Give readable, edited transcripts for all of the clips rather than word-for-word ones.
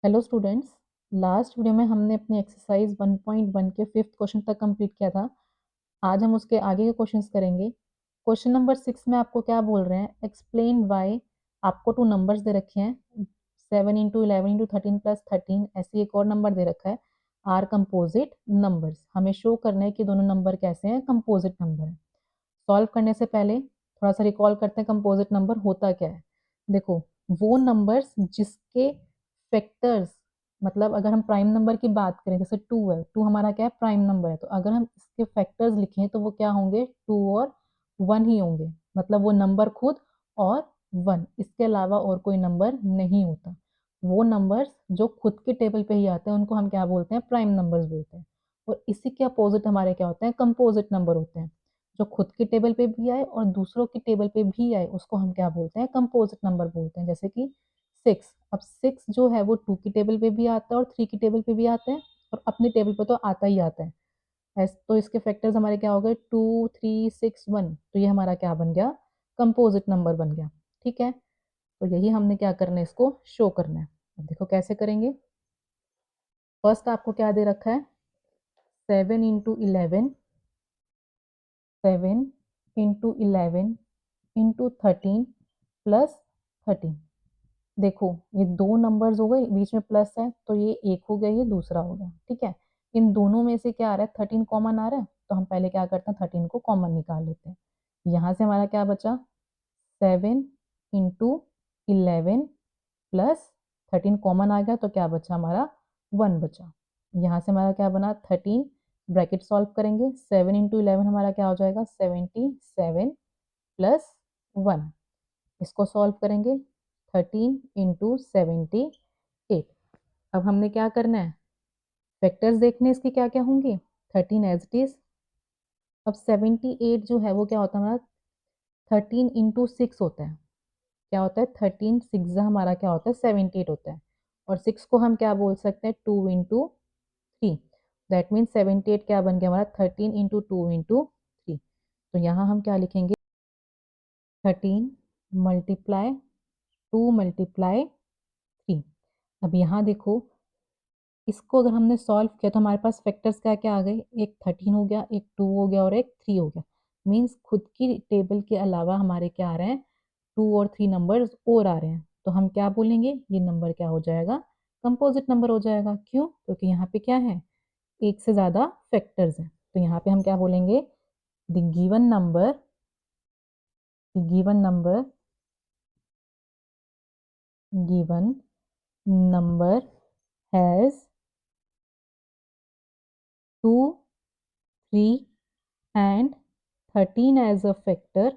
Hello students. Last video में हमने अपनी एक्सरसाइज 1.1 के फिफ्थ क्वेश्चन तक कंप्लीट किया था। आज हम उसके आगे के क्वेश्चंस करेंगे। क्वेश्चन नंबर 6 में आपको क्या बोल रहे हैं, एक्सप्लेन वाई। आपको टू नंबर्स दे रखे हैं 7 × 11 × 13 + 13, ऐसे एक और नंबर दे रखा है आर कंपोजिट नंबर्स। हमें शो करना है कि दोनों नंबर कैसे हैं, कंपोजिट नंबर है। सॉल्व करने से पहले थोड़ा सा रिकॉल करते हैं कंपोजिट नंबर होता क्या है। देखो, वो नंबर्स जिसके फैक्टर्स, मतलब अगर हम प्राइम नंबर की बात करें, जैसे 2 है, 2 हमारा क्या है, प्राइम नंबर है, तो अगर हम इसके फैक्टर्स लिखें तो वो क्या होंगे, 2 और 1 ही होंगे। मतलब वो नंबर खुद और 1, इसके अलावा और कोई नंबर नहीं होता। वो नंबर्स जो खुद के टेबल पे ही आते हैं उनको हम क्या बोलते हैं, प्राइम नंबर्स बोलते हैं। और इसी के अपोजिट हमारे क्या होते हैं, कंपोजिट नंबर होते हैं। जो खुद के टेबल पे भी आए और दूसरों के टेबल पे भी आए उसको हम क्या बोलते हैं, कंपोजिट नंबर बोलते हैं। जैसे कि 6, अब 6 जो है वो 2 की टेबल पे भी आता है और 3 की टेबल पे भी आता है, और अपनी टेबल पे तो आता ही आता है। तो इसके फैक्टर्स हमारे क्या हो गए, 2 3 6 1, तो ये हमारा क्या बन गया, कंपोजिट नंबर बन गया। ठीक है, तो यही हमने क्या करना है, इसको शो करना है। अब देखो कैसे करेंगे। फर्स्ट आपको क्या दे रखा है, 7 × 11, 7 × 11 × 13 + 13। देखो, ये दो नंबर्स हो गए, बीच में प्लस है तो ये एक हो गया, ये दूसरा हो गया। ठीक है, इन दोनों में से क्या आ रहा है, 13 कॉमन आ रहा है, तो हम पहले क्या करते हैं, 13 को कॉमन निकाल लेते हैं। यहाँ से हमारा क्या बचा, 7 × 11 प्लस 13 कॉमन आ गया तो क्या बचा हमारा, 1 बचा। यहाँ से हमारा क्या बना, 13, ब्रैकेट सॉल्व करेंगे, 7 × 11 हमारा क्या हो जाएगा, 77 प्लस 1। इसको सॉल्व करेंगे, 13 × 78। अब हमने क्या करना है, फैक्टर्स देखने इसकी क्या क्या होंगे, 13 एज इट इज। अब 78 जो है वो क्या होता है हमारा, 13 × 6 होता है। क्या होता है, 13 6 हमारा क्या होता है, 78 होता है। और 6 को हम क्या बोल सकते हैं, 2 × 3। दैट मीन्स 78 क्या बन गया हमारा, 13 × 2 × 3। तो यहाँ हम क्या लिखेंगे, 13 × 2 × 3। अब यहाँ देखो, इसको अगर हमने सॉल्व किया तो हमारे पास फैक्टर्स क्या क्या आ गए, एक 13 हो गया, एक 2 हो गया और एक 3 हो गया। मीन्स खुद की टेबल के अलावा हमारे क्या आ रहे हैं, 2 और 3 नंबर्स और आ रहे हैं। तो हम क्या बोलेंगे, ये नंबर क्या हो जाएगा, कंपोजिट नंबर हो जाएगा। क्यों, क्योंकि यहाँ पे क्या है, एक से ज़्यादा फैक्टर्स हैं। तो यहाँ पे हम क्या बोलेंगे, the given number has 2 3 and 13 as a factor।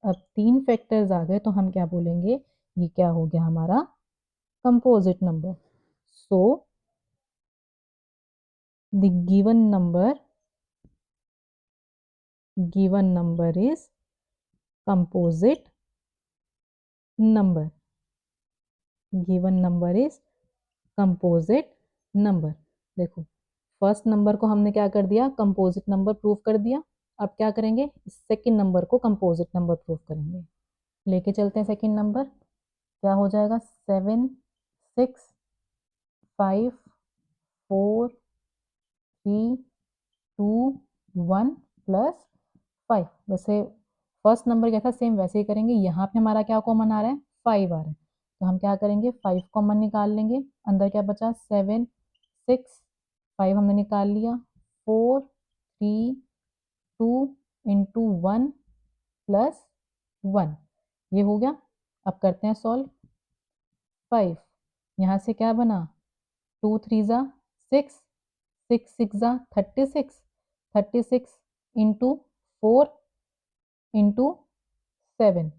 अब 3 फैक्टर्स आ गए तो हम क्या बोलेंगे, ये क्या हो गया हमारा, composite number. So the given number is composite number. Given number is composite number. देखो, फर्स्ट नंबर को हमने क्या कर दिया, कंपोजिट नंबर प्रूव कर दिया। अब क्या करेंगे, सेकंड नंबर को कंपोजिट नंबर प्रूव करेंगे। लेके चलते हैं सेकंड नंबर, क्या हो जाएगा, 7 6 5 4 3 2 1 प्लस 5। वैसे फर्स्ट नंबर क्या था, सेम वैसे ही करेंगे। यहाँ पे हमारा क्या कॉमन आ रहा है, 5 आ रहा है, तो हम क्या करेंगे, 5 कॉमन निकाल लेंगे। अंदर क्या बचा, 7 6 5 हमने निकाल लिया, 4 3 2 इंटू 1 प्लस 1, ये हो गया। अब करते हैं सॉल्व। 5 यहाँ से क्या बना, 2 3 ज़ा 6, 6 6 ज़ा 36, 36 इंटू 4 इंटू 7।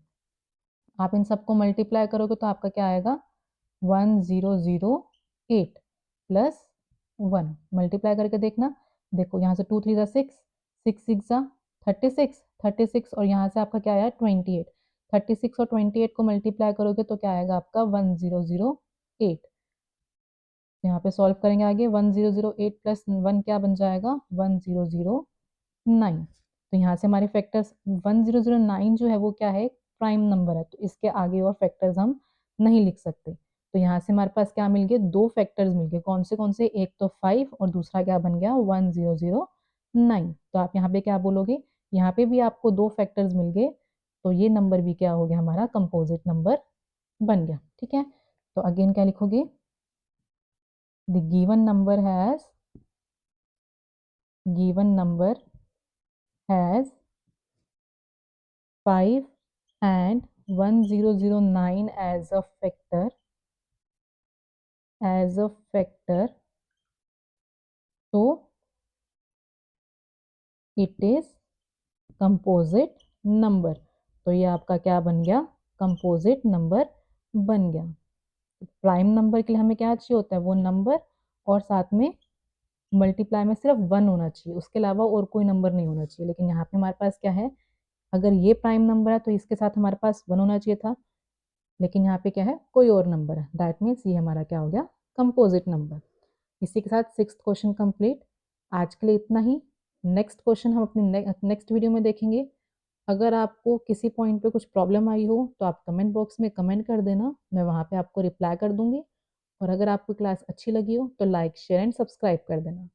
आप इन सबको मल्टीप्लाई करोगे तो आपका क्या आएगा, 1008 प्लस 1। मल्टीप्लाई करके देखना, देखो यहाँ से 2 3 ज़ा 6, 6 6 ज़ा 36, 36 और यहाँ से आपका क्या आया, 28। 36 और 28 को मल्टीप्लाई करोगे तो क्या आएगा आपका, 1008। यहाँ पे सॉल्व करेंगे आगे, 1008 प्लस 1 क्या बन जाएगा, 1009। तो यहाँ से हमारे फैक्टर्स 1009 जो है वो क्या है, प्राइम नंबर है, तो इसके आगे और फैक्टर्स हम नहीं लिख सकते। तो यहाँ से हमारे पास क्या मिल गए, दो फैक्टर्स मिल गए। कौन से, एक तो 5 और दूसरा क्या बन गया 1009। तो आप यहाँ पे क्या बोलोगे, यहाँ पे भी आपको दो फैक्टर्स मिल गए, तो ये नंबर भी क्या हो गया हमारा कंपोजिट नंबर बन गया। ठीक है, तो अगेन क्या लिखोगे, the given number has 5 and 1009 as a factor, so it is composite number. तो ये आपका क्या बन गया, कंपोजिट नंबर बन गया। प्राइम नंबर के लिए हमें क्या चाहिए होता है, वो नंबर और साथ में मल्टीप्लाई में सिर्फ 1 होना चाहिए, उसके अलावा और कोई नंबर नहीं होना चाहिए। लेकिन यहाँ पे हमारे पास क्या है, अगर ये प्राइम नंबर है तो इसके साथ हमारे पास 1 होना चाहिए था, लेकिन यहाँ पे क्या है, कोई और नंबर है। दैट मीन्स ये हमारा क्या हो गया, कंपोजिट नंबर। इसी के साथ 6th क्वेश्चन कंप्लीट। आज के लिए इतना ही। नेक्स्ट क्वेश्चन हम अपने नेक्स्ट वीडियो में देखेंगे। अगर आपको किसी पॉइंट पे कुछ प्रॉब्लम आई हो तो आप कमेंट बॉक्स में कमेंट कर देना, मैं वहाँ पे आपको रिप्लाई कर दूंगी। और अगर आपको क्लास अच्छी लगी हो तो लाइक शेयर एंड सब्सक्राइब कर देना।